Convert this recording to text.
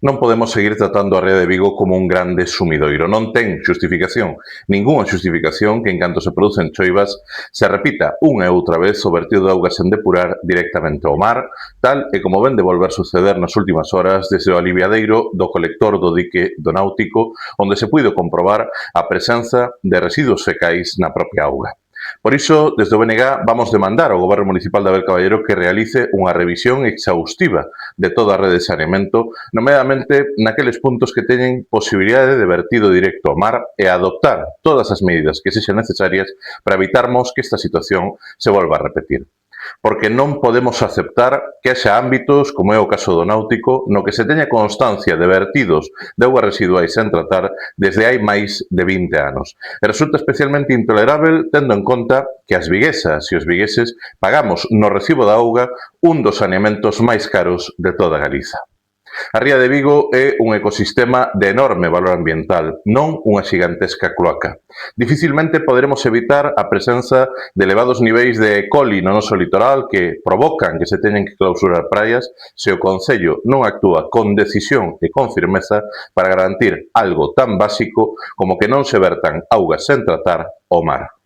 Non podemos seguir tratando a Ría de Vigo como un grande sumidoiro. Non ten xustificación, ningunha xustificación que en canto se producen choivas se repita unha e outra vez o vertido de augas sen depurar directamente ao mar, tal e como ven de volver suceder nas últimas horas desde o aliviadeiro do colector do dique do Náutico, onde se puido comprobar a presenza de residuos fecais na propia auga. Por iso, desde o BNG vamos demandar ao Goberno Municipal de Abel Caballero que realice unha revisión exhaustiva de toda a rede de saneamento, nomeadamente naqueles puntos que teñen posibilidade de vertido directo ao mar e adoptar todas as medidas que sexan necesarias para evitarmos que esta situación se volva a repetir. Porque non podemos aceptar que haxa ámbitos, como é o caso do Náutico, no que se teña constancia de vertidos de augas residuais sen tratar desde hai máis de 20 anos. E resulta especialmente intolerável tendo en conta que as viguesas e os vigueses pagamos no recibo da auga un dos saneamentos máis caros de toda Galiza. A Ría de Vigo é un ecosistema de enorme valor ambiental, non unha xigantesca cloaca. Dificilmente poderemos evitar a presenza de elevados niveis de E. coli no noso litoral que provocan que se teñen que clausurar praias se o Concello non actúa con decisión e con firmeza para garantir algo tan básico como que non se vertan augas sen tratar ao mar.